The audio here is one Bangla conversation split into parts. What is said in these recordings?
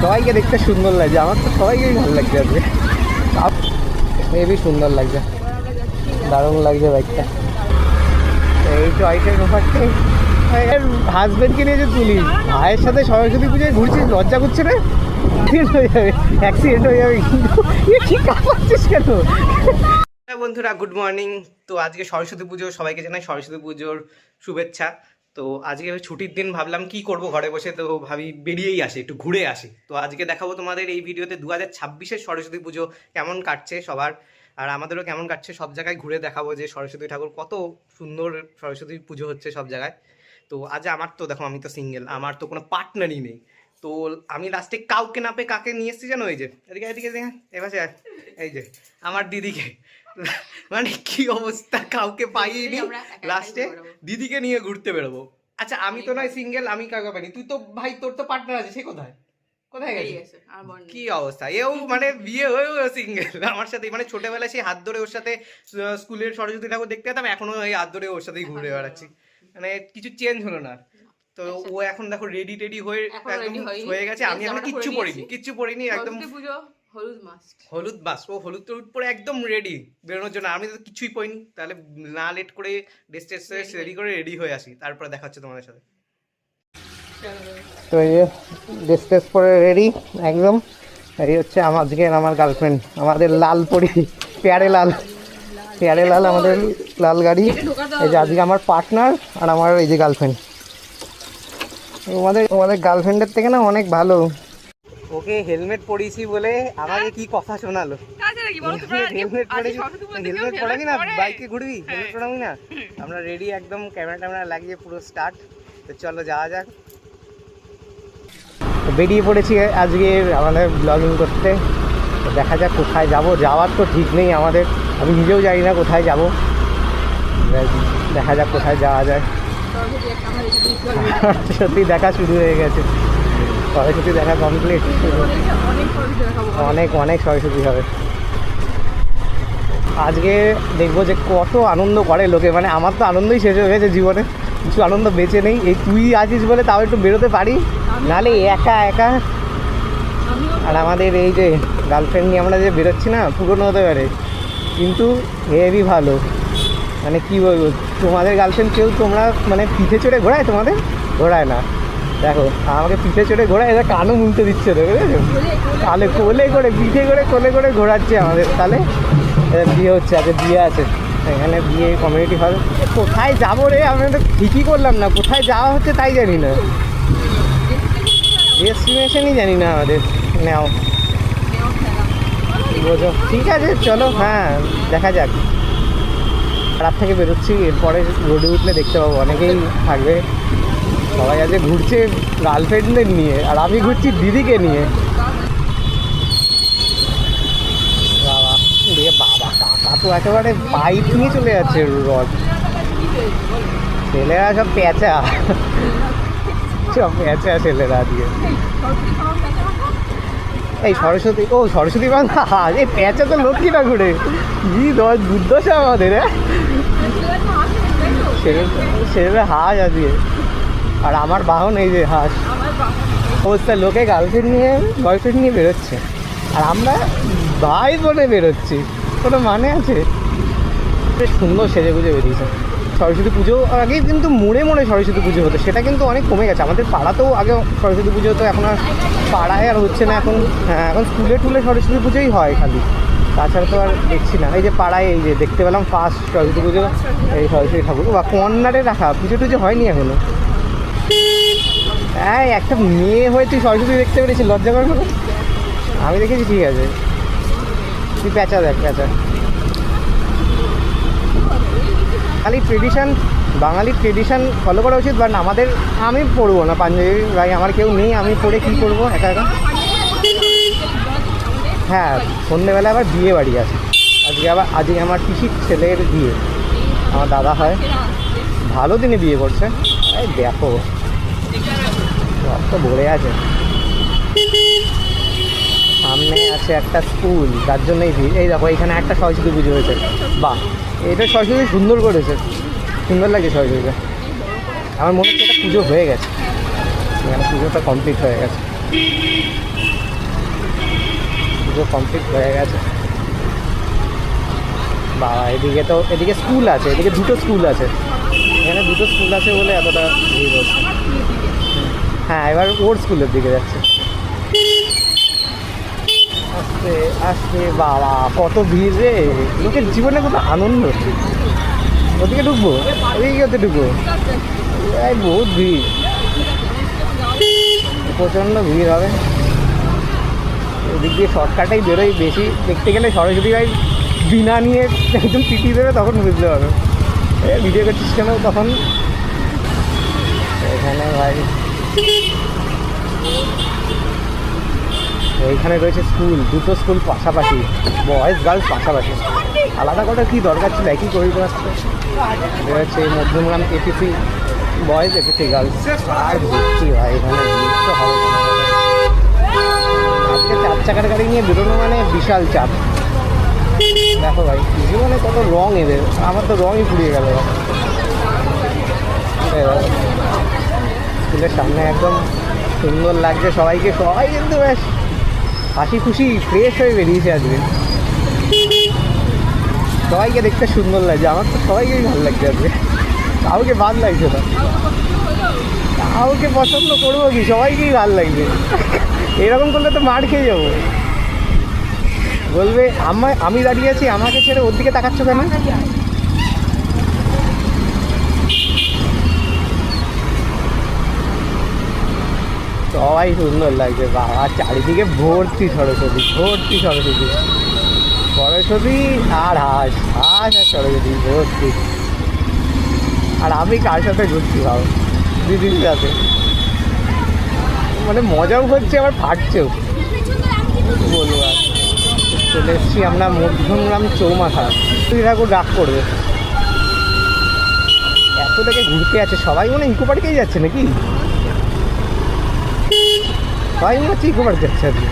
সবাইকে দেখতে সুন্দর লাগছে, আমার তো সবাইকেই ভালো লাগছে আজকে। হেবি সুন্দর লাগছে, দারুণ লাগছে বাইকটা। এই চয়েসের ব্যাপারটাই হাজবেন্ডকে নিয়ে যে তুলি, ভাইয়ের সাথে সরস্বতী পুজোয় ঘুরছিস, লজ্জা করছে না? অ্যাক্সিডেন্ট হয়ে যাবে কিন্তু ঠিক কাঁপাচ্ছিস কেন? বন্ধুরা গুড মর্নিং। তো আজকে সরস্বতী পুজো, সবাইকে জানাই সরস্বতী পুজোর শুভেচ্ছা। তো আজকে ছুটির দিন, ভাবলাম কি করব ঘরে বসে, তো ভাবি বেরিয়েই আসি, একটু ঘুরে আসি। তো আজকে দেখাবো তোমাদের এই ভিডিওতে 2026-এর সরস্বতী পুজো কেমন কাটছে সবার, আর আমাদেরও কেমন কাটছে। সব জায়গায় ঘুরে দেখাবো যে সরস্বতী ঠাকুর কত সুন্দর সরস্বতী পুজো হচ্ছে সব জায়গায়। তো আজ আমার তো দেখো, আমি তো সিঙ্গেল, আমার তো কোনো পার্টনারই নেই। তো আমি লাস্টে কাউকে না পেয়ে কাকে নিয়ে এসেছি জানো? এই যে এদিকে এদিকে এবার এই যে আমার দিদিকে। মানে কি অবস্থা, কাউকে পাইনি, লাস্টে দিদিকে নিয়ে ঘুরতে বেরোবো। আচ্ছা আমি তো নয় সিঙ্গেল, আমি কাউকে পাইনি। তুই তো ভাই, তোর তো পার্টনার আছে, সে কোথায় কোথায় গেছে? কি অবস্থা, এও মানে বিয়ে হয়েও সিঙ্গেল আমার সাথে। মানে ছোটবেলায় সেই হাত ধরে ওর সাথে স্কুলের সরস্বতী ঠাকুর দেখতে যেতাম, এখনো এই হাত ধরে ওর সাথেই ঘুরে বেড়াচ্ছি। মানে কিছু চেঞ্জ হলো না। তো ও এখন দেখো রেডি টেডি হয়ে একদম হয়ে গেছে। আমি এখন কিচ্ছু পরিনি একদম। হলুদ বাস, ও হলুদ টলুদ পরে একদম রেডি বেরোনোর জন্য। আমি তো কিছুই পরিনি। তাহলে না লেট করে ড্রেস টেস রেডি করে রেডি হয়ে আসি, তারপরে দেখা হচ্ছে তোমাদের সাথে। তো এই ড্রেস টেস পরে রেডি একদম। এই হচ্ছে আমার গার্লফ্রেন্ড, আমাদের লাল পরি, প্যারে লাল আমাদের লাল গাড়ি। এই যে আজকে আমার পার্টনার আর আমার এই যে গার্লফ্রেন্ড। তোমাদের গার্লফ্রেন্ডের থেকে না অনেক ভালো। ওকে হেলমেট পরিয়েছি বলে আমাকে কি কথা শোনালো। হেলমেট পরাবি না, বাইকে ঘুরবি, হেলমেট পরাবি না। আমরা রেডি একদম, ক্যামেরা লাগিয়ে পুরো স্টার্ট। তো চলো যাওয়া যাক। বেরিয়ে পড়েছি আজকে আমাদের ব্লগিং করতে। দেখা যাক কোথায় যাব, যাওয়ার তো ঠিক নেই আমাদের, আমি নিজেও জানি না কোথায় যাব। দেখা যাক কোথায় যাওয়া যায়। সত্যি দেখা শুরু হয়ে গেছে, সরস্বতী দেখা কমপ্লিট। অনেক সরস্বতী হবে আজকে। দেখবো যে কত আনন্দ করে লোকে। মানে আমার তো আনন্দই শেষ হয়ে গেছে জীবনে, কিছু আনন্দ বেঁচে নেই। এই তুই আছিস বলে তাও একটু বেরোতে পারি, নাহলে একা। আর আমাদের এই যে গার্লফ্রেন্ড নিয়ে আমরা যে বেরোচ্ছি না, পুরনো হতে পারে কিন্তু হেভি ভালো। মানে কি বলবো, তোমাদের গার্লফ্রেন্ড কেউ তোমরা মানে পিঠে চড়ে ঘোরায়? তোমাদের ঘোরায় না। দেখো আমাকে পিঠে চড়ে ঘোরায়, এরা কানও মুলতে দিচ্ছে তো, বুঝেছো? তাহলে কোলে করে, পিঠে করে, কোলে করে ঘোরাচ্ছে আমাদের। তাহলে বিয়ে হচ্ছে, আজকে বিয়ে আছে এখানে, বিয়ে কমিউনিটি হল। কোথায় যাবো রে, আমি তো ঠিকই করলাম না, কোথায় যাওয়া হচ্ছে তাই জানি না, ডেস্টিনেশনই জানি না আমাদের। নাও বোঝো, ঠিক আছে চলো, হ্যাঁ দেখা যাক। রাত থেকে বেরোচ্ছি, এরপরে রোডে উঠলে দেখতে পাবো অনেকেই থাকবে। সবাই আজকে ঘুরছে গার্লফ্রেন্ডদের নিয়ে, আর আমি ঘুরছি দিদিকে নিয়ে। বাবা কাকা তো একেবারে বাইক নিয়ে চলে যাচ্ছে রড। ছেলেরা সব পেঁচা ছেলেরা দিয়ে। এই সরস্বতী বান্ধা, এই পেঁচা তো লক্ষ্মী ঠাকুরে, কি দুর্দশা আমাদের। ছেলেরা হাঁস আজকে, আর আমার বাহন এই যে হাঁস। অবস্থা, লোকে গার্লফ্রেন্ড নিয়ে বয়ফ্রেন্ড নিয়ে বেরোচ্ছে, আর আমরা ভাই বোনে বেরোচ্ছি। কোনো মানে আছে? বেশ সুন্দর সেজে গুজে বেরিয়েছে। সরস্বতী পুজো আগে কিন্তু মোড়ে সরস্বতী পুজো হতো, সেটা কিন্তু অনেক কমে গেছে। আমাদের পাড়াতেও আগে সরস্বতী পুজো হতো, এখন আর পাড়ায় আর হচ্ছে না। এখন হ্যাঁ, এখন স্কুলে সরস্বতী পুজোই হয় খালি, তাছাড়া তো আর দেখছি না। এই যে পাড়ায় এই যে দেখতে পেলাম ফার্স্ট সরস্বতী পুজো, এই সরস্বতী ঠাকুর বা কর্নারে রাখা, পুজো টুজো হয়নি এখনো। হ্যাঁ, একটা মেয়ে হয়ে তুই সরস্বতী দেখতে পেরেছি, লজ্জা করার মতো? আমি দেখেছি, ঠিক আছে, তুই পেঁচা দেখ, পেঁচা। বাঙালি ট্রেডিশন ফলো করা উচিত, বাট আমাদের, আমি পরবো না পাঞ্জাবি, ভাই আমার কেউ নেই, আমি পরে কী করবো একা। হ্যাঁ, সন্ধ্যেবেলা আবার বিয়ে বাড়ি আছে আজকে আমার পিসির ছেলের বিয়ে, আমার দাদা হয়, ভালো দিনে বিয়ে করছে। এই দেখো তো ভরে আছে। সামনে আছে একটা স্কুল, তার জন্যই ভিড়। এই দেখো এখানে একটা সরস্বতী পুজো হয়েছে, বাহ, এটা সরস্বতী সুন্দর করেছে, সুন্দর লাগে সরস্বতীটা। আমার মনে হচ্ছে এটা পুজো হয়ে গেছে, এখানে পুজোটা কমপ্লিট হয়ে গেছে। পুজো কমপ্লিট হয়ে গেছে। বাবা এদিকে স্কুল আছে, এদিকে দুটো স্কুল আছে, এখানে দুটো স্কুল আছে বলে এতটা ভিড় হচ্ছে। হ্যাঁ এবার ওর স্কুলের দিকে যাচ্ছে আস্তে আস্তে। বাবা কত ভিড় রে, লোকের জীবনে কত আনন্দ। ওদিকে ঢুকবো, ওদিকে ওতে ঢুকবো, বহুত ভিড়, প্রচণ্ড ভিড় হবে। ওদিক দিয়ে শর্টকাটেই বেরোই বেশি, দেখতে গেলে সরস্বতী ভাই বিনা নিয়ে একদম টিটি দেবে, তখন বুঝতে পারবে ভিডিও করছিস কেন তখন। এখানে ভাই এইখানে রয়েছে স্কুল, দুটো স্কুল পাশাপাশি, বয়েজ গার্লস পাশাপাশি, আলাদা করার কী দরকার ছিল, একই করে আসতে। রয়েছে Madhyamgram APC boys, APC girls. আর ঘুরছি ভাই, এখানে ঘুরতে হবে না। আজকে 4 চাকার গাড়ি নিয়ে বেরোনো মানে বিশাল চাপ। দেখো ভাই জীবনে কত রং এদের, আমার তো রঙই পুড়িয়ে গেল। স্কুলের সামনে একদম সুন্দর লাগছে সবাইকে, সবাই কিন্তু বেশ হাসি খুশি ফ্রেশ হয়ে বেরিয়েছে আজকে। সবাইকে দেখতে সুন্দর লাগছে, আমার তো সবাইকেই ভালো লাগছে আজকে, কাউকে বাদ লাগছে না। কাউকে পছন্দ করবো কি, সবাইকেই ভালো লাগছে। এরকম করলে তো মার খেয়ে যাবো, বলবে আমি দাঁড়িয়ে আছি আমাকে ছেড়ে ওর দিকে তাকাচ্ছ কেন। সবাই সুন্দর লাগছে বাবা, চারিদিকে ভর্তি সরস্বতী, ভর্তি সরস্বতী, সরস্বতী আর হাঁস, হাঁস আর সরস্বতী ভর্তি। আর আমি কার সাথে ঘুরছি ভাবো, দিদির সাথে, মানে মজাও হচ্ছে আবার ফাটছেও, বলবো। আর চলে এসেছি আমরা মধ্যমগ্রাম চৌমাথা। তুই ঠাকুর রাগ করবে, এত থেকে ঘুরতে আছে সবাই, মনে ইকো পার্কেই যাচ্ছে নাকি, সবাই মনে হচ্ছে ইকো পার্ক যাচ্ছে আর কি।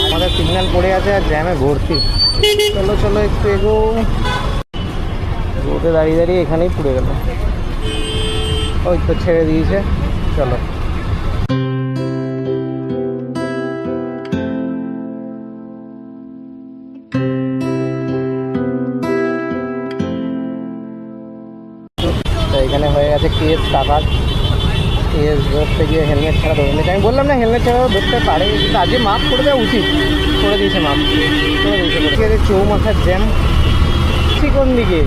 আমাদের সিগন্যাল পড়ে আছে আর জ্যামে ভর্তি। চলো চলো একটু এগো, রোডে দাঁড়িয়ে দাঁড়িয়ে এখানেই পুড়ে গেল। ওই তো ছেড়ে দিয়েছে, চলো। এখানে হয়ে গেছে কেস টাকার, কেস ধরতে গিয়ে হেলমেট ছাড়া ধরে। আমি বললাম না হেলমেট ছাড়াও ধরতে পারে, কিন্তু আজকে মাফ করে দেওয়া উচিত, করে দিয়েছে মাফ করে দিয়েছে। চৌমাথার জ্যাম ঠিক কোন দিকে,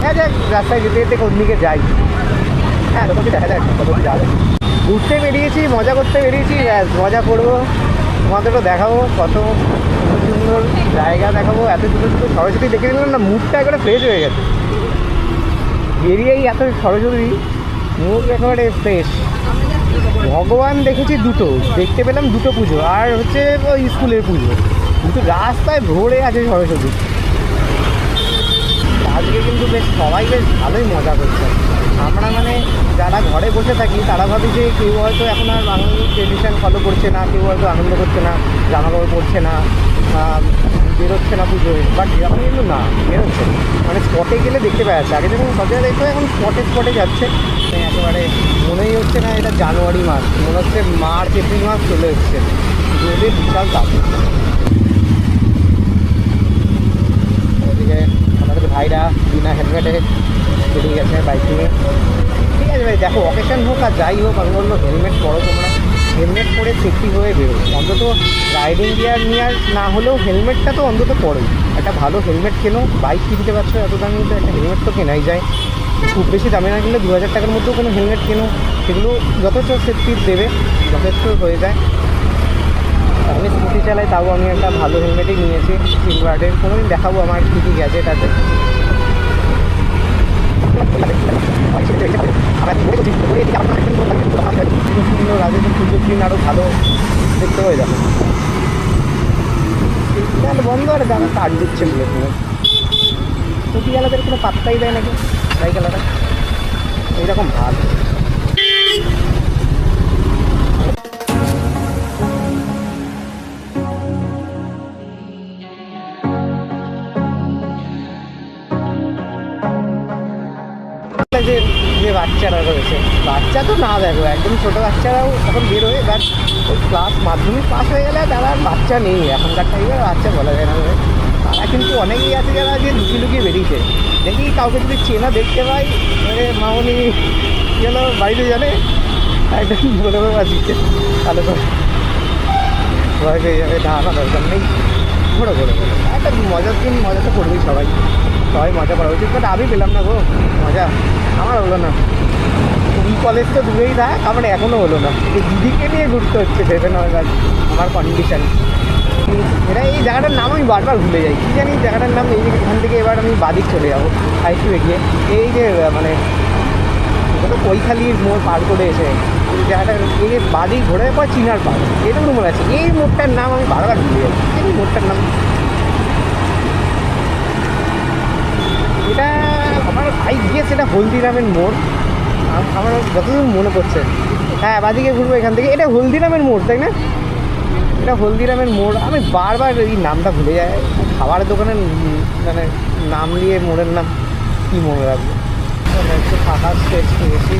হ্যাঁ যাক রাস্তায় যেতে যেতে কোন দিকে যাই, হ্যাঁ তখন দেখা যায় কত যাবে। ঘুরতে বেরিয়েছি, মজা করতে বেরিয়েছি, ব্যাস মজা করবো, তোমাদেরও দেখাবো কত সুন্দর জায়গা দেখাবো। এত সুন্দর সুন্দর সরস্বতী দেখে নিলাম না, মুডটা একেবারে ফ্রেশ হয়ে গেছে। বেরিয়েই এত সরস্বতী, মুখ একেবারে ফ্রেশ। ভগবান দেখেছি দুটো, দেখতে পেলাম দুটো পুজো, আর হচ্ছে ওই স্কুলের পুজো, কিন্তু রাস্তায় ভরে আছে সরস্বতী। আজকে কিন্তু বেশ সবাই বেশ ভালোই মজা করছে। আমরা মানে যারা ঘরে বসে থাকি তারা ভাবি যে কেউ হয়তো এখন আর বাঙালি ট্রেডিশন ফলো করছে না, কেউ হয়তো আনন্দ করছে না, জামা কাপড় পরছে না, বেরোচ্ছে না পুজোয়। বাট এরকম কিন্তু না, বেরোচ্ছে, মানে স্পটে গেলে দেখতে পাওয়া যাচ্ছে। আগে যখন সব জায়গায় দেখতে এখন স্পটে স্পটে যাচ্ছে, একেবারে মনেই হচ্ছে না এটা জানুয়ারি মাস, মনে হচ্ছে মার্চ এপ্রিল মাস চলে এসছে। রোদে বিশাল তাপ। ওদিকে আমাদের ভাইরা বিনা হেলমেটে বেরিয়ে গেছে বাইক নিয়ে। ঠিক আছে ভাই, দেখো অকেশন হোক আর যাই হোক, আমি বললো হেলমেট পরো তোমরা, হেলমেট পরে সেফটি হয়ে বেরো। অন্তত রাইডিং গিয়ার নিয়ে না হলেও হেলমেটটা তো অন্তত পরোই, একটা ভালো হেলমেট কেনো। বাইক কিনতে পারছো এত দামি, তো একটা হেলমেট তো কেনাই যায়। খুব বেশি দামে না কিনলে 2000 টাকার মধ্যেও কোনো হেলমেট কেনো, সেগুলো যথেষ্ট সেফটি দেবে, যথেষ্ট হয়ে যায়। আমি স্কুটি চালাই, তাও আমি একটা ভালো হেলমেটই নিয়েছি সিলভার্ডের। কোনোদিন দেখাবো আমার কী কী গ্যাজেট আছে। সুন্দর আগে তো সুযোগ দিন আরও ভালো দেখতে পাই। দেখো সিগন্যাল বন্ধ, আর দাদা কাট দিচ্ছে বলে তুমি স্কুটি আলাদের কোনো পাত্তাই দেয় নাকি, সাইকেল আলাদা এইরকম ভাব। যে বাচ্চারা রয়েছে বাচ্চা তো না দেখো, একদম ছোটো বাচ্চারাও এখন বেরোয়। এবার ওই ক্লাস মাধ্যমিক পাস হয়ে গেলে তারা আর বাচ্চা নেই, এখনকার টাইমে বাচ্চা বলা যায় না। তারা কিন্তু অনেকেই আছে যারা যে লুকিয়ে লুকিয়ে বেরিয়েছে। দেখি কাউকে যদি চেনা দেখতে পাই, মামনি গেল বাড়িতে জানে একদম বলে দেবো দিচ্ছে, তাহলে তো ভয় পেয়ে যাবে। না দরকার নেই, ঘোরো ঘোরো ঘোরো। একটা মজার দিন, মজা তো করবেই সবাই, সবাই মজা করা উচিত। বাট আমি পেলাম না গো মজা, আমার হলো না। এই কলেজ তো দূরেই থাক, আমার এখনও হলো না। এই দিদিকে নিয়ে ঘুরতে হচ্ছে ভেবে নয় আমার কন্ডিশন। এটা এই জায়গাটার নাম আমি বারবার ভুলে যাই, কী জানি জায়গাটার নাম। এই এখান থেকে এবার আমি বাদিক চলে যাবো হাই স্কুলে গিয়ে। এই যে মানে কৈখালির মোড় পার করে এসে এই জায়গাটা, এই বাদিক ঘোরে পর চিনার পাড়, এটুকু মনে আছে। এই মোড়টার নাম আমি বারবার ভুলে যাই, এই মোড়টার নাম। এটা আমার ভাই গিয়ে সেটা হলদিরামের মোড়, আমার যতদূর মনে পড়ছে। হ্যাঁ, বাদিকে ঘুরবো এখান থেকে। এটা হলদিরামের মোড়, তাই না? এটা হলদিরামের মোড়। আমি বারবার এই নামটা ভুলে যাই। খাবারের দোকানের মানে নাম নিয়ে মোড়ের নাম কী মনে রাখবো। একটু ফাঁকা স্টেজ পেয়েছি।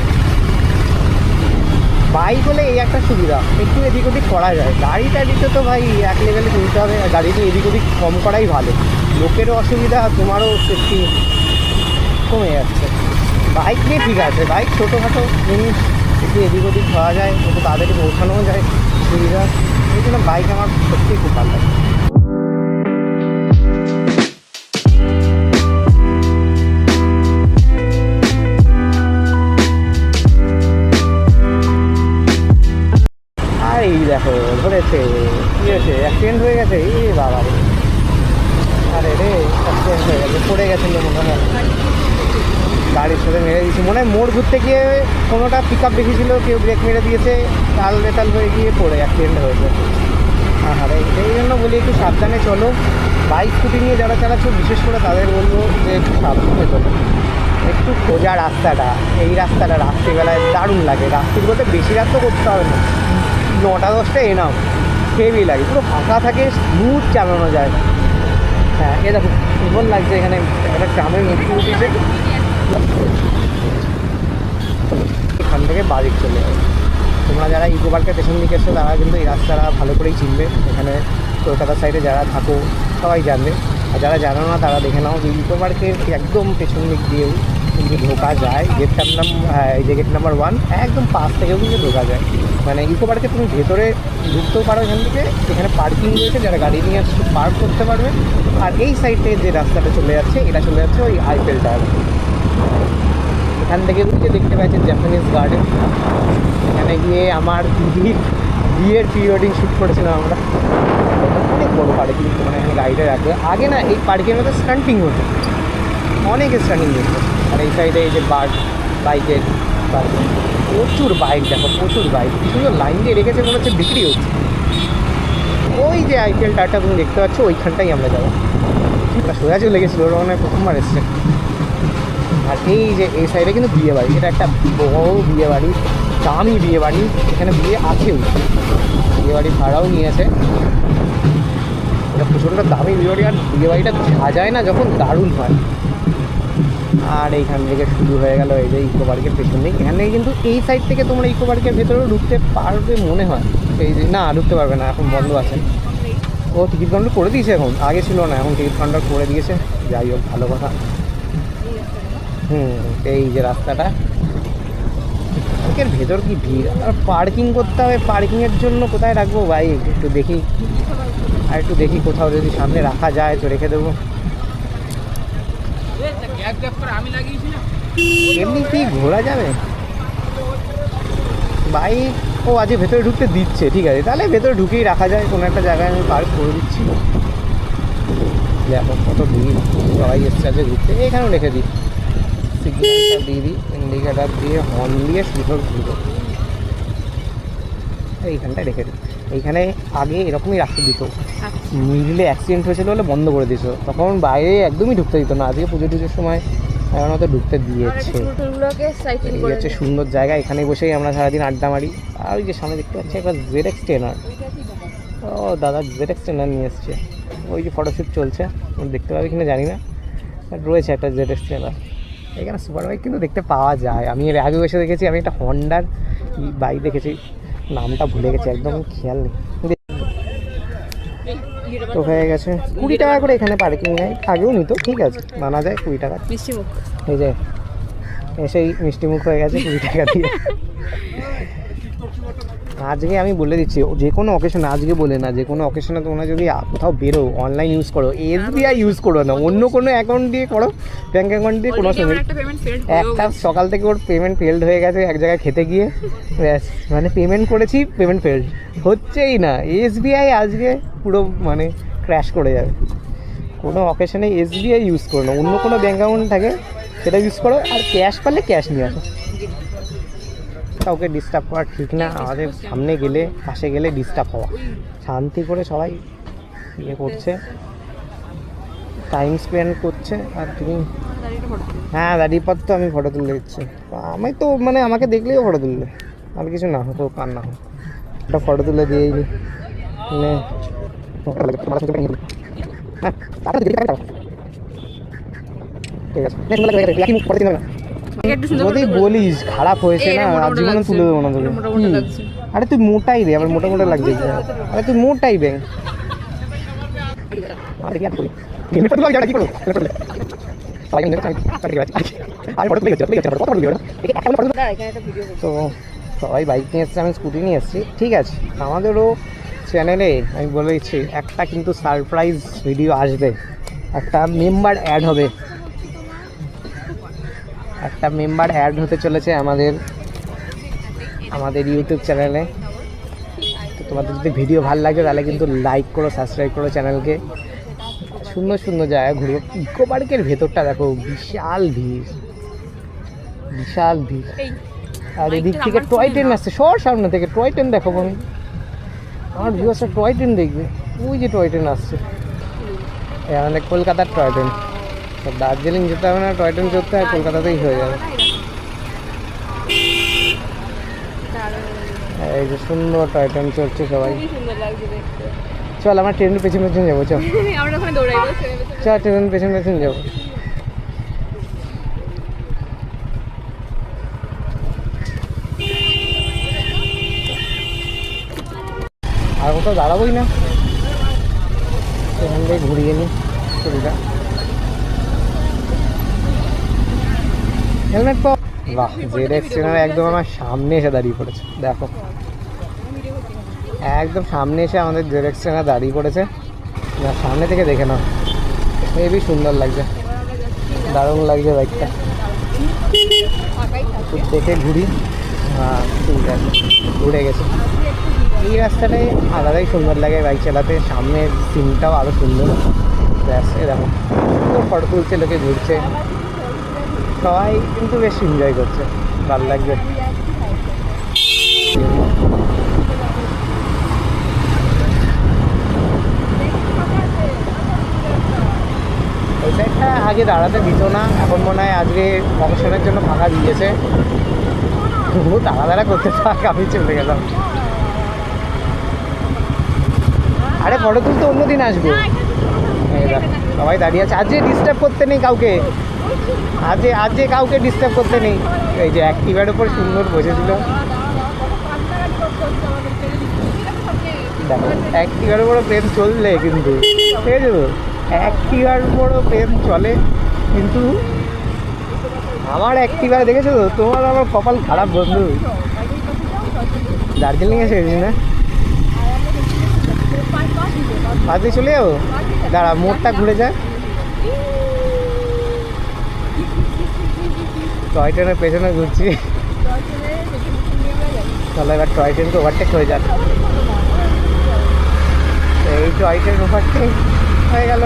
বাইক হলে এই একটা সুবিধা, একটু এদিক ওদিক করা যায়। গাড়ি টাড়িতে তো ভাই এক লেভেলে তুলতে হবে, গাড়িতে এদিক ওদিক কম করাই ভালো। লোকেরও অসুবিধা, তোমারও সেফটি কমে যাচ্ছে। বাইক নিয়ে ঠিক আছে, বাইক ছোটোখাটো জিনিস, একটু এদিক ওদিক পাওয়া যায়, একটু তাদেরকে পৌঁছানোও যায়, সুবিধা। এই জন্য বাইক আমার সত্যিই খুব ভালো লাগে। আর এই দেখো ধরেছে, কী হয়েছে? অ্যাক্সিডেন্ট হয়ে গেছে। এই বাবা রে, আরে রে অ্যাক্সিডেন্ট হয়ে গেছে, পড়ে গেছিলো মনে হয়, গাড়ির সাথে মেরে দিয়েছে মনে হয়। মোড় ঘুরতে গিয়ে কোনোটা পিক আপ দেখেছিলো, কেউ ব্রেক মেরে দিয়েছে, তাল বেতাল হয়ে গিয়ে পড়ে অ্যাক্সিডেন্ট হয়েছে। আরে এই জন্য বলি একটু সাবধানে চলো। বাইক স্কুটি নিয়ে যারা চালাচ্ছ বিশেষ করে তাদের বলবো যে একটু সাবধানে চলো। একটু খোঁজা রাস্তাটা, এই রাস্তাটা রাত্রিবেলায় দারুণ লাগে। রাত্রির বলতে বেশি রাত তো করতে হবে না, 9টা-10টা এনাও, হেভি লাগে, পুরো ফাঁকা থাকে, স্মুথ চালানো যায়। হ্যাঁ, এ দেখো কেমন লাগছে, এখানে একটা গ্রামের মধ্যে উঠেছে। এখান থেকে বাদিক চলে যাবে। তোমরা যারা ইকো পার্কের পেছন দিকে এসছো তারা কিন্তু এই রাস্তাটা ভালো করেই চিনবে। এখানে কলকাতার সাইডে যারা থাকো সবাই জানবে, আর যারা জানো না তারা দেখে নাও যে ইকো পার্কের একদম পেছন দিক দিয়েও কিন্তু ঢোকা যায়। গেটটার নাম, হ্যাঁ এই যে গেট নাম্বার 1, একদম পাশ থেকেও কিন্তু ঢোকা যায়। মানে ইকো পার্কে তুমি ভেতরে ঢুকতেও পারো এখান থেকে। এখানে পার্কিং রয়েছে, যারা গাড়ি নিয়ে আসছে পার্ক করতে পারবে। আর এই সাইডে যে রাস্তাটা চলে যাচ্ছে, এটা চলে যাচ্ছে ওই আইফেল টাওয়ার। এখান থেকে যে দেখতে পাচ্ছেন জাপানিজ গার্ডেন, এখানে গিয়ে আমার দিদির বিয়ের প্রি ওয়েডিং শ্যুট করেছিলাম আমরা। অনেক বড়ো পার্কিং, মানে এখানে গাড়িটা রাখবে। আগে না এই পার্কের মধ্যে স্টান্টিং হতো, অনেক স্টান্টিং হতো। আর এই সাইডে এই যে বাইকের পার্কিং, প্রচুর বাইক দেখো, প্রচুর বাইক। সুন্দর লাইন দিয়ে রেখেছে, মনে হচ্ছে বিক্রি হচ্ছে। ওই যে আইফেল টাওয়ারটা তুমি দেখতে পাচ্ছ, ওইখানটাই আমরা যাবো। সোজা চলে গেছিলো, ওরা মানে প্রথমবার এসছে। আর এই যে এই সাইডে কিন্তু বিয়ে বাড়ি, এটা একটা বড় বিয়ে বাড়ি, দামি বিয়ে বাড়ি। এখানে বিয়ে আছেও, বিয়ে বাড়ি ভাড়াও নিয়েছে। এটা প্রচণ্ড দামি বিয়ে বাড়ি, আর বিয়ে বাড়িটা সাজায় না যখন, দারুণ হয়। আর এইখান থেকে শুরু হয়ে গেল এই যে ইকো পার্কের পেছন দিক। এখানে কিন্তু এই সাইড থেকে তোমরা ইকো পার্কের ভেতরেও ঢুকতে পারবে মনে হয়। এই যে না, ঢুকতে পারবে না, এখন বন্ধ আছে। ও টিকিট কাউন্টার করে দিয়েছে এখন, আগে ছিল না, এখন টিকিট কাউন্টার করে দিয়েছে। যাই হোক, ভালো কথা। এই যে রাস্তাটা, পার্কের ভেতর কি ভিড়। আর পার্কিং করতে হবে, পার্কিংয়ের জন্য কোথায় রাখবো বাইক একটু দেখি। আর একটু দেখি কোথাও যদি সামনে রাখা যায় তো রেখে দেবো। এমনি কি ঘোরা যাবে বাইক? ও আজকে ভেতরে ঢুকতে দিচ্ছে, ঠিক আছে, তাহলে ভেতরে ঢুকেই রাখা যায়। কোনো একটা জায়গায় আমি পার্ক করে দিচ্ছি। দেখো কত ভিড়, সবাই এসছে আজকে ঘুরতে। এখানেও রেখে দিই, সিগন্যালটা দিয়ে দিই, ইন্ডিকেটার দিয়ে হর্ন দিয়ে সুন্দর ঘুরবো। এইখানটায় রেখে দিই। এইখানে আগে এরকমই রাখতে দিত, মিডলে অ্যাক্সিডেন্ট হয়েছিল বলে বন্ধ করে দিত, তখন বাইরে একদমই ঢুকতে দিত না। আজকে পুজো টুজোর সময় এখন তো ঢুকতে দিয়েছে। এই হচ্ছে সুন্দর জায়গা, এখানে বসেই আমরা সারাদিন আড্ডা মারি। আর ওই যে সামনে দেখতে পাচ্ছি একটা ZX ট্রেনার, ও দাদা ZX ট্রেনার নিয়ে এসছে। ওই যে ফটোশ্যুট চলছে, দেখতে পাবে কিনা জানি না, রয়েছে একটা ZX ট্রেনার। এখানে সুপার বাইক কিন্তু দেখতে পাওয়া যায়। আমি এর আগে এসে দেখেছি, আমি একটা হন্ডার বাইক দেখেছি, নামটা ভুলে গেছি, একদম খেয়াল নেই। তো হয়ে গেছে 20 টাকা করে এখানে পার্কিং নেয়, আগেও নিত, ঠিক আছে মানা যায় 20 টাকা। মিষ্টিমুখ এই যে এসেই মিষ্টিমুখ হয়ে গেছে 20 টাকা দিয়ে। আজকে আমি বলে দিচ্ছি, যে কোনো অকেশনে, আজকে বলে না, যে কোনো অকেশনে তোমরা যদি কোথাও বেরো, অনলাইন ইউজ করো, SBI ইউজ করো না, অন্য কোনো অ্যাকাউন্ট দিয়ে করো, ব্যাঙ্ক অ্যাকাউন্ট দিয়ে কোনো সঙ্গে। একটা সকাল থেকে ওর পেমেন্ট ফেলড হয়ে গেছে এক জায়গায় খেতে গিয়ে, ব্যাস, মানে পেমেন্ট করেছি, পেমেন্ট ফেলড হচ্ছেই না। SBI আজকে পুরো মানে ক্র্যাশ করে যাবে। কোনো অকেশনে SBI ইউজ করো না, অন্য কোনো ব্যাঙ্ক অ্যাকাউন্ট থাকে সেটা ইউজ করো, আর ক্যাশ পারলে ক্যাশ নিয়ে আসো। কাউকে ডিস্টার্ব করা ঠিক না, আমাদের সামনে গেলে পাশে গেলে ডিস্টার্ব হওয়া, শান্তি করে সবাই ইয়ে করছে, টাইম স্পেন্ড করছে। আর তুমি হ্যাঁ দাঁড়িয়ে পর তো আমি ফটো তুলে দিচ্ছি, আমি তো মানে আমাকে দেখলেও ফটো তুললে, আর কিছু না হতো কার না হোক, একটা ফটো তুলে দিয়েই নি মানে ঠিক আছে যদি বলিস খারাপ হয়েছে না, আর জীবনে তুলে দেবো না তোকে। আরে তুই মোটাই রে, আবার মোটা মোটা লাগছে। আরে তুই মোটাই বে, তো সবাই বাইক নিয়ে এসছে, আমি স্কুটি নিয়ে এসেছি, ঠিক আছে। আমাদেরও চ্যানেলে আমি বলে দিচ্ছি একটা কিন্তু সারপ্রাইজ ভিডিও আসবে, একটা মেম্বার অ্যাড হবে, একটা মেম্বার অ্যাড হতে চলেছে আমাদের ইউটিউব চ্যানেলে। তো তোমাদের যদি ভিডিও ভালো লাগে তাহলে কিন্তু লাইক করো, সাবস্ক্রাইব করো চ্যানেলকে। সুন্দর সুন্দর জায়গা ঘুরবো। ইকো পার্কের ভেতরটা দেখো, বিশাল ভিড়, বিশাল ভিড়। আর এদিক থেকে টয় ট্রেন আসছে, সামনে থেকে টয় ট্রেন দেখো বোন, আমার ভিউয়ার্সরা টয় ট্রেন দেখবে, ওই যে টয় ট্রেন আসছে, আমাদের কলকাতার টয় ট্রেন। দার্জিলিং যেতে হবে না, টয় ট্রেন চড়তে হয়, কলকাতাতেই হয়ে যাবে। এই যে সুন্দর টয় ট্রেন চড়ছে সবাই। চল আমরা ট্রেনের পেছন পেছন যাবো, চল চল ট্রেনের পেছন পেছন যাবো। আর কোথাও দাঁড়াবোই না, এখান থেকে ঘুরিয়ে নিই ছবিটা। হেলমেট পাও, বাহ ZX ট্রেনার একদম আমার সামনে এসে দাঁড়িয়ে পড়েছে, দেখো একদম সামনে এসে আমাদের ZX ট্রেনার দাঁড়িয়ে পড়েছে। সামনে থেকে দেখে নাও, হেবি সুন্দর লাগছে, দারুণ লাগছে বাইকটা। দেখে ঘুরি, হ্যাঁ ঠিক আছে, ঘুরে গেছে। এই রাস্তাটায় আলাদাই সুন্দর লাগে বাইক চালাতে, সামনের সিনটাও আরও সুন্দর। ব্যাস দেখো ফটো তুলছে, লোকে ঘুরছে, সবাই কিন্তু বেশ এনজয় করছে, ভালো লাগছে। এই সাইডটা আগে দাঁড়াতে দিত না, এখন মনে হয় আজকে অবসরের জন্য ফাঁকা দিয়েছে, তবুও দাঁড়া করতে থাক, আমি চলে গেলাম। আরে ফটো তুলতে অন্যদিন আসবো। সবাই দাঁড়িয়ে আছে, আজকে ডিস্টার্ব করতে নেই কাউকে, আজকে কাউকে ডিস্টার্ব করতে নেই। এই যে অ্যাক্টিভার উপর সুন্দর বসেছিল, দেখো অ্যাক্টিভার উপরও প্রেম চললে কিন্তু, ঠিক আছে তো, অ্যাক্টিভার উপরও প্রেম চলে কিন্তু আমার অ্যাক্টিভা দেখেছো তো, তোমার আমার কপাল খারাপ বন্ধু। দার্জিলিংয়ে এসেছি না, আজকে চলে যাবো, দাঁড়া মোড়টা ঘুরে যায়। টয় ট্রেনের পেছনে ঘুরছি, চলো এবার টয় ট্রেনকে ওভারটেক হয়ে যাক। এই টয় ট্রেন ওভারটেক হয়ে গেল,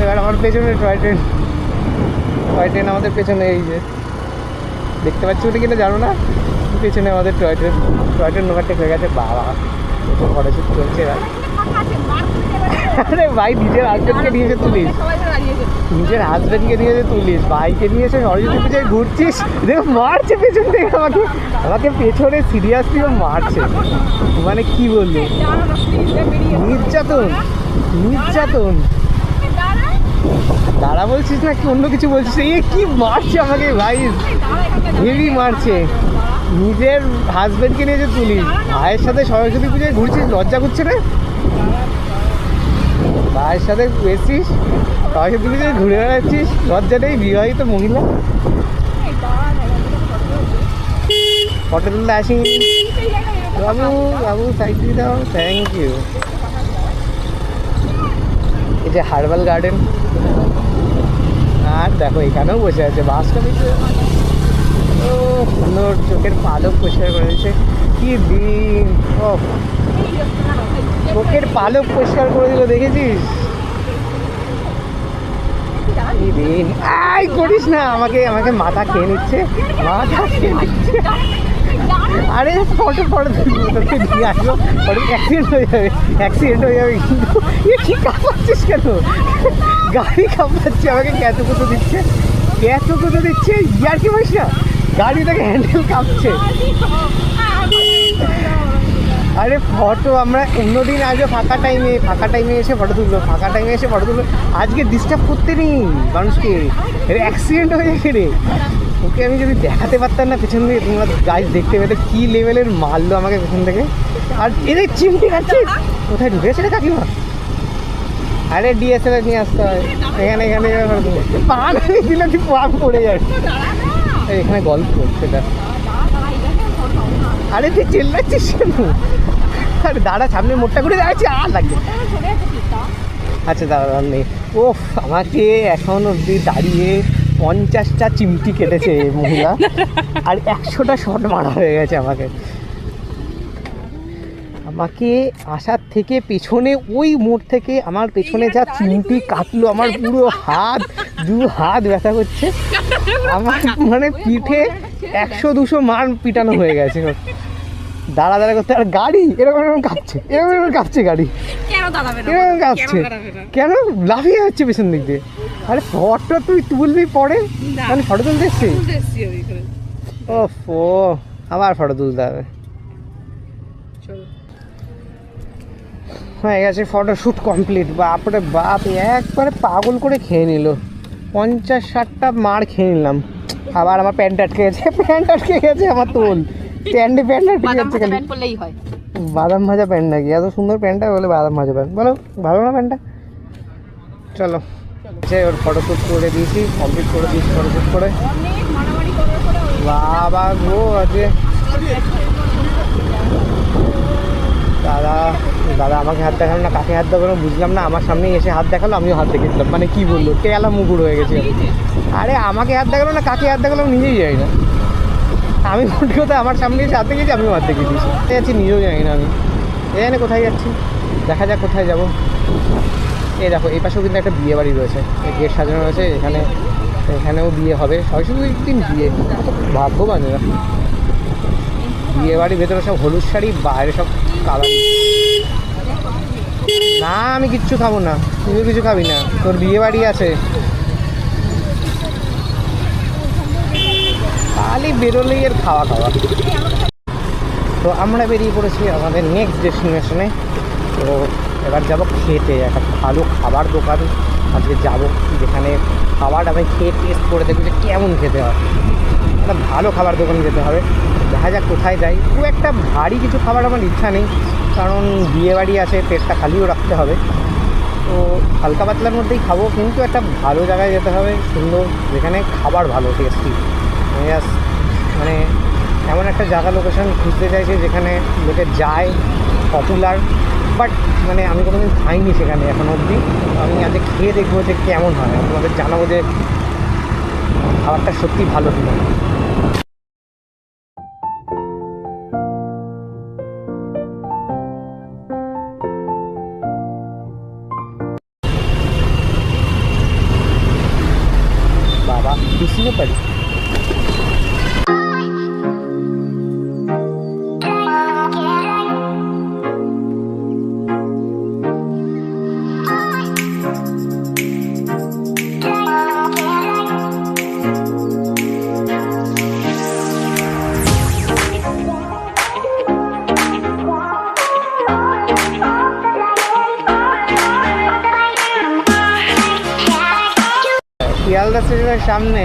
এবার আমার পেছনে টয় ট্রেন আমাদের পেছনে, এই যে দেখতে পাচ্ছি ওটা কিনা জানো না, পেছনে আমাদের টয় ট্রেন ওভারটেক হয়ে গেছে। বাবা ফটোশুট চলছে। আরে ভাই নিজের হাজবেন্ডকে নিয়েছে তুলিস, নিজের হাজবেন্ডকে নিয়েছে তুলিস, ভাইকে নিয়েছে সরস্বতী পুজোয় ঘুরছিস, দেখো মারছে পেছন থেকে আমাকে পেছনে সিরিয়াসলিও মারছে, মানে কি বলবো, নির্যাতন। দাঁড়া বলছিস না কি অন্য কিছু বলছিস? এ কি মারছে আমাকে ভাই, হেভি মারছে। নিজের হাজবেন্ডকে নিয়ে যে তুলি, ভাইয়ের সাথে সরস্বতী পুজোয় ঘুরছিস, লজ্জা করছে না? ভাইয়ের সাথে এসছিস, সরস্বতী পুজোয় ঘুরে বেড়াচ্ছিস, লজ্জা নেই? বিবাহিত মহিলা। ফটো তুলতে আসিনি বাবু, বাবু সাইড দিয়ে দাও, থ্যাংক ইউ। এই যে হার্বাল গার্ডেন, আর দেখো এখানেও বসে আছে বাসটা দিচ্ছে। ও সুন্দর, চোখের পালক পরিষ্কার করে দিচ্ছে। কি দিন, ও চোখের পালক পরিষ্কার করে দিল, দেখেছিস? কি দিন, আই করিস না, আমাকে আমাকে মাথা খেয়ে নিচ্ছে, মাথা খেয়ে নিচ্ছে। আরে ফটো ফটো তোকে দিয়ে আসবো, ফটো অ্যাক্সিডেন্ট হয়ে যাবে, অ্যাক্সিডেন্ট হয়ে যাবে কিন্তু। এ ঠিক কাঁপাচ্ছিস কেন? গাড়ি কাঁপাচ্ছে, আমাকে ক্যাচ কুতো দিচ্ছে, ক্যাচ কুতো দিচ্ছে। ইয়ার কি বলিস না, গাড়ি থেকে হ্যান্ডেল কাঁপছে। আরে ফটো আমরা অন্যদিন আগে ফাঁকা টাইমে এসে ফটো তুলবো, ফাঁকা টাইমে এসে ফটো তুলবো। আজকে ডিস্টার্ব করতে নেই মানুষকে, অ্যাক্সিডেন্ট হয়ে যাবে রে। ওকে আমি যদি দেখাতে পারতাম না পেছন থেকে, তোমরা গাছ দেখতে পেতে কী লেভেলের মারলো আমাকে পেছন থেকে। আর এদের চিমটি খাচ্ছে, কোথায় ঢুকেছে রে কাকিমা? আরে ডিএসএলআর নিয়ে আসতে হয়, এখানে এখানে পা দিলে তুই পা পড়ে যাবে। এখানে গল্প করছে এটা। আরে তুই চিল্লাচ্ছিস কেন? আরে দাঁড়া, সামনে মোটটা করে দাঁড়াচ্ছি, আর লাগবে। আচ্ছা দাঁড়া নেই। ও আমাকে এখন অবধি দাঁড়িয়ে 50টা চিমটি কেটেছে মহিলা, আর 100টা শট মারা হয়ে গেছে আমাকে। আমাকে আসার থেকে পেছনে, ওই মোড় থেকে আমার পেছনে যা চিমটি কাটলো, আমার পুরো হাত, 2 হাত ব্যথা করছে আমার, মানে পিঠে 100-200 মার পিটানো হয়ে গেছে। দাঁড়া করতে, আর গাড়ি এরকম কাঁপছে, এরকম কাঁপছে গাড়ি, এরকম কাঁপছে কেন? লাফিয়ে যাচ্ছে পেছন দিক দিয়ে। আরে ফটো তুই তুলবি পরে, মানে ফটো তুলতে এসছি। ও আবার ফটো তুলতে হবে। হয়ে গেছে ফটো শ্যুট কমপ্লিট। বাপরে বাপ, একবারে পাগল করে খেয়ে নিল, 50-60টা মার খেয়ে নিলাম। আবার আমার প্যান্ট আটকে গেছে, প্যান্ট আটকে গেছে আমার, তোল প্যান্ট আটকে যাচ্ছে খালি। বাদাম ভাজা প্যান্ট নাকি? এত সুন্দর প্যান্টটা বলে বাদাম ভাজা প্যান্ট, বলো ভালো না প্যান্টটা? চলো, ওর ফটোশ্যুট করে দিয়েছি, কমপ্লিট করে দিয়েছি ফটোশ্যুট করে। বাবা গো, আজকে দাদা দাদা আমাকে হাত দেখালো না, কাকে হাত দেখালো বুঝলাম না। আমার সামনেই এসে হাত দেখালো, আমিও হাত দেখেছিলাম, মানে কি বললো, টেলা মুগুর হয়ে গেছে। আরে আমাকে হাত দেখালো না, কাকে হাত দেখালো নিজেই যাই না। আমি মোট কথা আমার সামনে এসে হাত দেখেছি, আমিও হাত দেখে দিয়েছি। যাচ্ছি নিজেও জানি না আমি, এখানে কোথায় যাচ্ছি, দেখা যাক কোথায় যাবো। এই দেখো এই পাশেও কিন্তু একটা বিয়ে বাড়ি রয়েছে, এই গেট সাজানো রয়েছে, এখানেও বিয়ে হবে। সরস্বতী দিন বিয়ে, ভাগ্যবান এরা। বিয়ে বাড়ির ভেতরে সব হলুদ শাড়ি, বাইরে সব কালার। না আমি কিচ্ছু খাবো না, তুইও কিছু খাবি না, তোর বিয়ে বাড়ি আছে। খালি বেরোলেই এর খাওয়া। তো আমরা বেরিয়ে পড়েছি আমাদের নেক্সট ডেস্টিনেশনে। তো এবার যাবো খেতে, একটা ভালো খাবার দোকান আজকে যাবো, যেখানে খাবার আমি খেয়ে টেস্ট করে দেখবো যে কেমন খেতে হয়। একটা ভালো খাবার দোকানে যেতে হবে, দেখা যাক কোথায় যাই। খুব একটা ভারী কিছু খাবার আমার ইচ্ছা নেই, কারণ বিয়েবাড়ি আছে, পেটটা খালিও রাখতে হবে। তো হালকা পাতলার মধ্যেই খাবো, কিন্তু একটা ভালো জায়গায় যেতে হবে, সুন্দর, যেখানে খাবার ভালো, টেস্টি। মানে এমন একটা জায়গা, লোকেশন খুঁজতে চাইছি যেখানে লোকে যায়, পপুলার, বাট মানে আমি কোনোদিন খাইনি সেখানে এখন অবধি। আমি আজকে খেয়ে দেখবো যে কেমন হয়, তোমাদের জানাবো যে খাবারটা সত্যি ভালো কিনা। বাবা বুঝতে পারি। শিয়ালদা স্টেশনের সামনে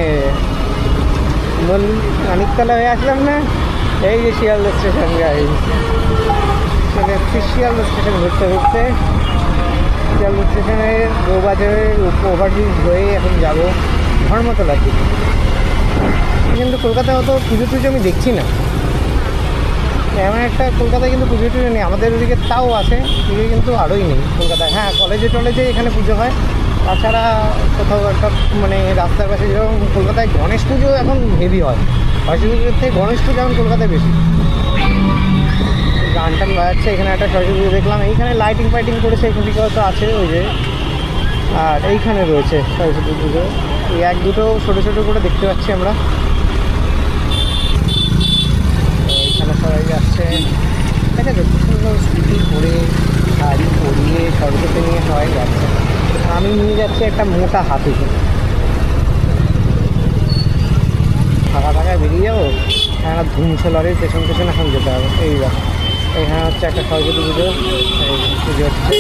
মানিকতলা হয়ে আসলাম না, এই যে শিয়ালদা স্টেশন গাইস। চলে এসেছি শিয়ালদা স্টেশন ঘুরতে ঘুরতে। শিয়ালদা স্টেশনের বউবাজারের ওভারব্রিজ হয়ে এখন যাবো ধর্মতলার দিকে। কিন্তু কলকাতায় অত পুজো টুজো আমি দেখছি না, এমন একটা কলকাতায় কিন্তু পুজো টুজো নেই। আমাদের ওদিকে তাও আছে, পুজো কিন্তু আরোই নেই কলকাতায়। হ্যাঁ, কলেজে টলেজে এখানে পুজো হয়, তাছাড়া কোথাও একটা মানে রাস্তার পাশে যেরকম কলকাতায় গণেশ পুজো এখন হেভি হয়, সরস্বতী পুজোর থেকে গণেশ পুজো এখন কলকাতায় বেশি। গান টান বাজাচ্ছে, এখানে একটা সরস্বতী পুজো দেখলাম। এইখানে লাইটিং ফাইটিং করেছে, এখানে তো আছে ওই যে, আর এইখানে রয়েছে সরস্বতী পুজো। এই এক দুটো ছোটো ছোটো করে দেখতে পাচ্ছি আমরা। এইখানে সবাই যাচ্ছে, দেখা যাচ্ছে সুন্দর স্কুটি করে গাড়ি পরিয়ে সরস্বতী নিয়ে সবাই যাচ্ছে। আমি নিয়ে যাচ্ছি একটা মোটা হাতিকে। ফাঁকা ফাঁকায় বেরিয়ে যাবো, একটা ধুমছে লরির পেছন পেছন এখন যেতে হবে। এই দেখো এখানে হচ্ছে একটা সরস্বতী পুজো, পুজো হচ্ছে।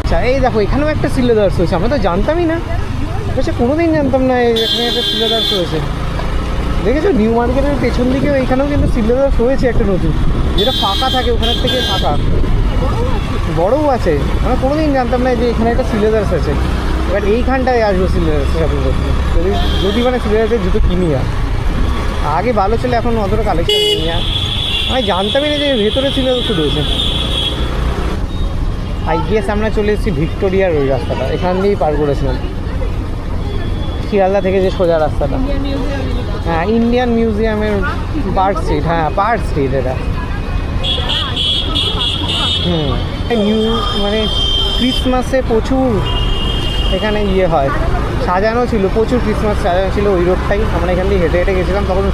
আচ্ছা, এই দেখো এখানেও একটা সিলেদার্স হয়েছে, আমরা তো জানতামই না, আচ্ছা কোনোদিন জানতাম না এখানে একটা সিলেদার্স হয়েছে। দেখেছো নিউ মার্কেটের পেছন দিকেও এইখানেও কিন্তু সিলেদার্স হয়েছে একটা নতুন, যেটা ফাঁকা থাকে ওখানের থেকে ফাঁকা, বড়ও আছে। আমরা কোনোদিন জানতাম না যে এখানে একটা সিলেদার্স আছে। এবার এইখানটায় আসবো সিলেদার্স শপিং করতে, যদি মানে সিলেদার্সের জুতো কিনি। আগে ভালো ছিল, এখন অতটা কালেকশন নিই। আমি জানতামই না যে ভেতরে সিলেদার্স রয়েছে। গিয়েস আমরা চলে এসেছি ভিক্টোরিয়ার ওই রাস্তাটা, এখান দিয়েই পার করেছিলাম শিয়ালদা থেকে যে সোজা রাস্তাটা। হ্যাঁ, ইন্ডিয়ান মিউজিয়ামের পার্ক স্ট্রিট। হ্যাঁ, পার্ক স্ট্রিট এটা। মানে ক্রিসমাসে প্রচুর এখানে ইয়ে হয়, সাজানো ছিল, প্রচুর ক্রিসমাস সাজানো ছিল ওই রোডটাই। আমরা এখান দিয়ে হেঁটে হেঁটে গেছিলাম, তখন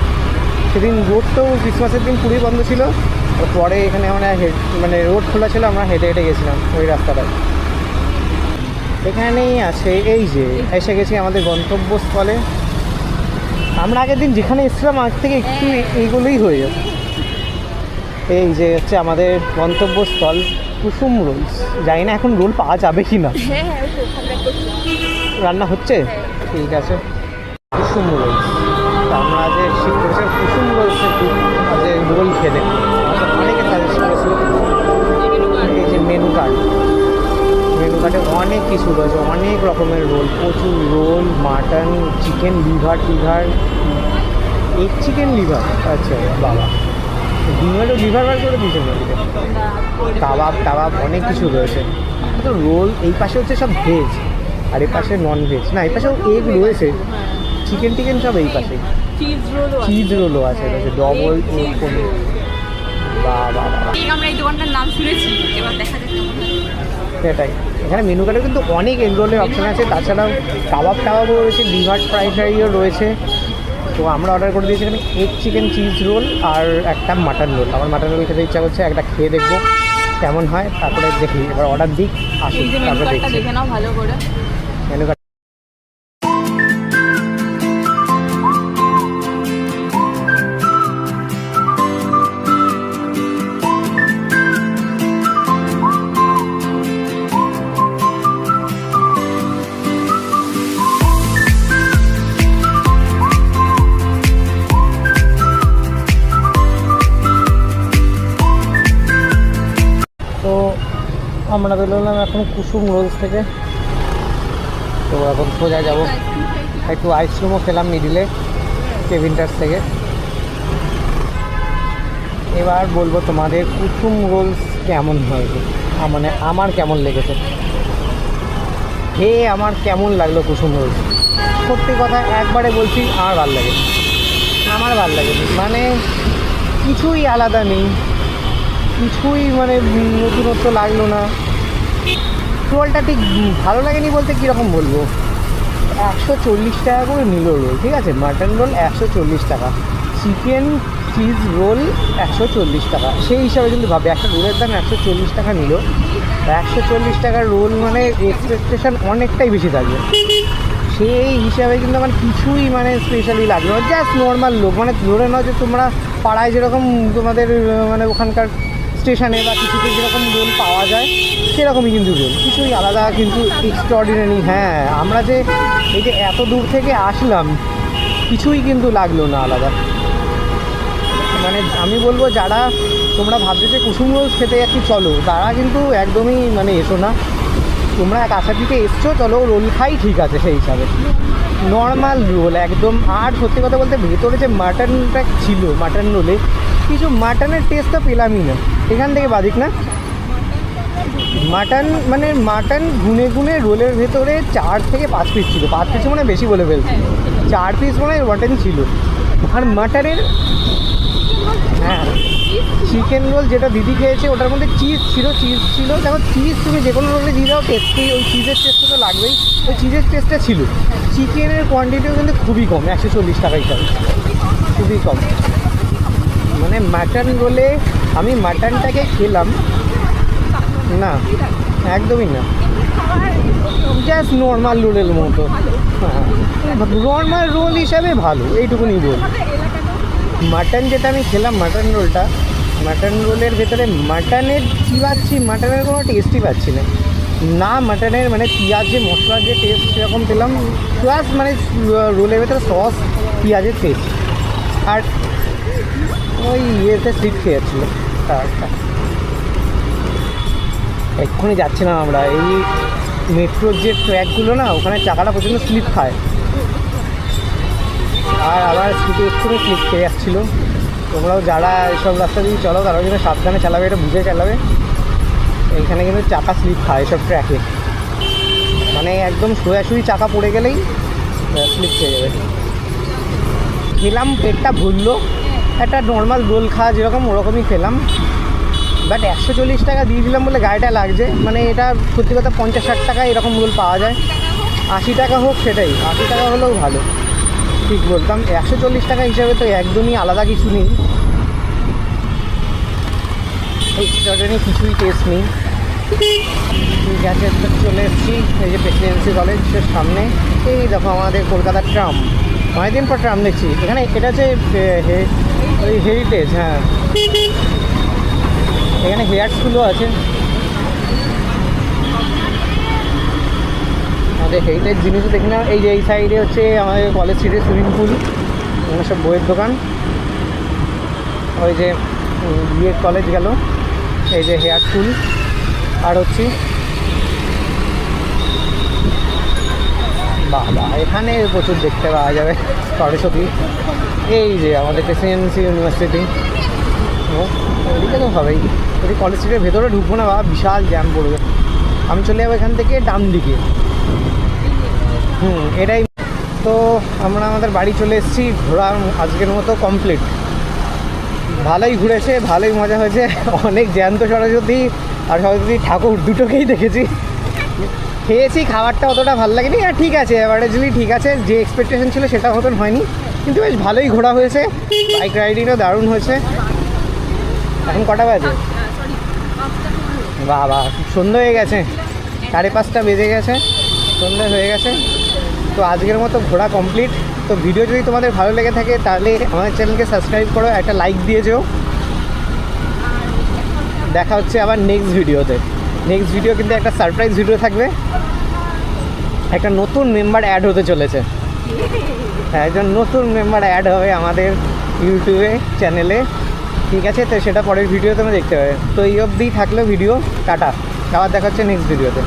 সেদিন রোডটাও ক্রিসমাসের দিন পুরোই বন্ধ ছিল। পরে এখানে আমরা মানে রোড খোলা ছিল, আমরা হেঁটে হেঁটে গেছিলাম ওই রাস্তাটায়। এখানেই আছে, এই যে এসে গেছি আমাদের গন্তব্যস্থলে। আমরা আগের দিন যেখানে এসেছিলাম আগ থেকে একটু এইগুলোই হয়ে যেত। এই যে হচ্ছে আমাদের গন্তব্যস্থল কুসুম রোলস। জানি না এখন রোল পাওয়া যাবে কি না, রান্না হচ্ছে, ঠিক আছে। কুসুম রোলস, আমরা আজ ঠিক করেছিলাম কুসুম রোলসের আজকে রোল খেতে। অনেকে সাজেস্ট করেছিল। এই যে মেনু কার্ডে অনেক কিছু রয়েছে, অনেক রকমের রোল, প্রচুর role, mutton, chicken liver টিভার, egg chicken liver, আচ্ছা বাবা, ডিমেরও লিভার বার করে দিয়েছে। কাবাব অনেক কিছু রয়েছে। তো রোল এই পাশে হচ্ছে সব ভেজ, আর এই পাশে নন ভেজ। না, এই পাশেও এগ রয়েছে, চিকেন টিকেন সব এই পাশে। চিজ রোলও আছে, ডবল এগ পনির। বাবা আমরা এই দোকানটার নাম শুনেছি, এবার দেখা যাক কেমন হয়। সেটাই, এখানে মেনু কার্ডে কিন্তু অনেক এগ রোলের অপশান আছে, তাছাড়াও কাবাবও রয়েছে, লিভার ফ্রাই ফ্রাইও রয়েছে। তো আমরা অর্ডার করে দিয়েছি এখানে এগ চিকেন চিজ রোল আর একটা মাটন রোল। আমার মাটন রোল খেতে ইচ্ছা করছে, একটা খেয়ে দেখবো কেমন হয়, তারপরে দেখি এবার অর্ডার দিই, আসি তারপরে দেখছি। দেখে নাও ভালো করে মেনু কার্ড। তো আমরা বেরোলাম এখন কুসুম রোলস থেকে। তো এখন সোজা যাবো, একটু আইসক্রিমও খেলাম মিডিলে কেভিনটার্স থেকে। এবার বলবো তোমাদের কুসুম রোলস কেমন হয়েছে, মানে আমার কেমন লেগেছে, আমার কেমন লাগলো কুসুম রোলস। সত্যি কথা একবারে বলছি, আমার ভালো লাগেনি, মানে কিছুই আলাদা নেই, কিছুই মানে নতুনত্ব লাগলো না। রোলটা ঠিক ভালো লাগেনি বলতে কীরকম বলবো, 140 টাকা করে নিল রোল, ঠিক আছে, মাটন রোল 140 টাকা, চিকেন চিজ রোল 140 টাকা। সেই হিসাবে কিন্তু ভাবে একটা রোলের দাম 140 টাকা নিল, 140 টাকার রোল মানে এক্সপেকটেশন অনেকটাই বেশি থাকবে। সেই হিসাবে কিন্তু আমার কিছুই মানে স্পেশালি লাগলো না, জাস্ট নর্মাল লোক। মানে ধরে নাও যে তোমরা পাড়ায় যেরকম তোমাদের মানে ওখানকার স্টেশনে বা কিছুতে যেরকম রোল পাওয়া যায় সেরকমই কিন্তু রোল, কিছুই আলাদা কিন্তু এক্সট্রাঅর্ডিনারি। হ্যাঁ, আমরা যে এই যে এত দূর থেকে আসলাম কিছুই কিন্তু লাগলো না আলাদা। মানে আমি বলবো যারা তোমরা ভাবছো যে কুসুম রোল খেতে যাচ্ছি চলো, তারা কিন্তু একদমই মানে এসো না। তোমরা কাছাকাছিতে এসছো, চলো রোল খাই, ঠিক আছে, সেই হিসাবে নর্মাল রোল একদম। আর সত্যি কথা বলতে ভেতরে যে মাটনটা ছিল, মাটন রোলে কিছু মাটনের টেস্ট তো পেলামই না। এখান থেকে বাদিক না মাটন, মানে মাটন গুনে গুনে রোলের ভেতরে 4 থেকে 5 পিস ছিল। 5 পিস মানে বেশি বলে ফেলছি, 4 পিস মানে মাটন ছিল। আর মাটনের, হ্যাঁ, চিকেন রোল যেটা দিদি খেয়েছে ওটার মধ্যে চিজ ছিল। দেখো চিজ তুমি যে কোনো রোলে দিয়ে দাও টেস্টি, ওই চিজের টেস্টটা তো লাগবেই, ওই চিজের টেস্টটা ছিল। চিকেনের কোয়ান্টিটিও কিন্তু খুবই কম, 140 টাকা হিসাবে খুবই কম। মানে মাটন রোলে আমি মাটনটাকে খেলাম না, একদমই না, জাস্ট নর্মাল রোলের মতো। হ্যাঁ, নর্মাল রোল হিসাবে ভালো, এইটুকুনি রোল। মাটন যেটা আমি খেলাম, মাটন রোলটা, মাটন রোলের ভেতরে মাটনের কী পাচ্ছি, মাটনের কোনো টেস্টই পাচ্ছি না। না মাটনের মানে পেঁয়াজে মশলার যে টেস্ট সেরকম পেলাম, প্লাস মানে রোলের ভেতরে সস পেঁয়াজের টেস্ট। আর ওই ইয়েতে স্লিপ খেয়ে যাচ্ছিলো টায়ারটা। এক্ষুনি যাচ্ছিলাম আমরা এই মেট্রোর যে ট্র্যাকগুলো না, ওখানে চাকাটা প্রচণ্ড স্লিপ খায়। আর আবার স্লিপে এক্ষুনি স্লিপ খেয়ে যাচ্ছিলো। তোমরাও যারা এইসব রাস্তা দিয়ে চলো তারাও কিন্তু সাবধানে চালাবে, এটা বুঝে চালাবে। এইখানে কিন্তু চাকা স্লিপ খায় এসব ট্র্যাকে, মানে একদম সোজাসুজি চাকা পড়ে গেলেই স্লিপ খেয়ে যাবে। খেলাম, পেটটা ভুললো, একটা নর্মাল রোল খাওয়া যেরকম ওরকমই খেলাম। বাট 140 টাকা দিয়ে দিলাম বলে গাড়িটা লাগছে। মানে এটা সত্যি কথা 50-60 টাকা এরকম রোল পাওয়া যায়, 80 টাকা হোক সেটাই, 80 টাকা হলেও ভালো, ঠিক বলতাম। 140 টাকা হিসাবে তো একদমই আলাদা কিছু নেই, এক্সট্রাঅর্ডিনারি কিছুই টেস্ট নেই। ঠিক আছে, তো চলে এসেছি এই যে প্রেসিডেন্সি কলেজের সামনে। এই দেখো আমাদের কলকাতার ট্রাম, অনেকদিন পর ট্রাম দেখছি এখানে। এটা হচ্ছে ওই হেরিটেজ, হ্যাঁ, এখানে হেয়ার স্কুলও আছে। আমাদের হেরিটেজ জিনিসও দেখি না। এই যে এই সাইডে হচ্ছে আমাদের কলেজ স্ট্রিটের সুইমিং পুল, এখানে সব বইয়ের দোকান। ওই যে বিএড কলেজ গেল, এই যে হেয়ার স্কুল। আর হচ্ছে বাবা, এখানে প্রচুর দেখতে পাওয়া যাবে সরস্বতী। এই যে আমাদের প্রেসিডেন্সি ইউনিভার্সিটি, ওদিকে তো হবেই। যদি কলেজ স্ট্রিটের ভেতরে ঢুকবো না বা বিশাল জ্যাম পড়বে। আমি চলে যাবো এখান থেকে ডান দিকে। এটাই তো। আমরা আমাদের বাড়ি চলে এসেছি, ঘোরা আজকের মতো কমপ্লিট। ভালোই ঘুরেছে, ভালোই মজা হয়েছে। অনেক জ্যান্ত সরস্বতী আর সরস্বতী ঠাকুর দুটোকেই দেখেছি। খেয়েছি, খাবারটা অতটা ভালো লাগেনি। আর ঠিক আছে, অ্যাভারেজলি ঠিক আছে, যে এক্সপেকটেশন ছিল সেটা মতন হয়নি, কিন্তু বেশ ভালোই ঘোরা হয়েছে। বাইক রাইডিংও দারুণ হয়েছে। এখন কটা বাজে? বাবা, সন্ধ্যে হয়ে গেছে, 5:30 বেজে গেছে, সন্ধ্যে হয়ে গেছে। তো আজকের মতো ঘোরা কমপ্লিট। তো ভিডিও যদি তোমাদের ভালো লেগে থাকে তাহলে আমাদের চ্যানেলকে সাবস্ক্রাইব করো, একটা লাইক দিয়ে যেও। দেখা হচ্ছে আবার নেক্সট ভিডিওতে। নেক্সট ভিডিও কিন্তু একটা সারপ্রাইজ ভিডিও থাকবে, একটা নতুন মেম্বার অ্যাড হতে চলেছে। হ্যাঁ, একজন নতুন মেম্বার অ্যাড হবে আমাদের ইউটিউবে চ্যানেলে, ঠিক আছে? তো সেটা পরের ভিডিওতে তোমরা দেখতে পাবে। তো এই অবধি থাকলো ভিডিও, টাটা, আবার দেখা হচ্ছে নেক্সট ভিডিওতে।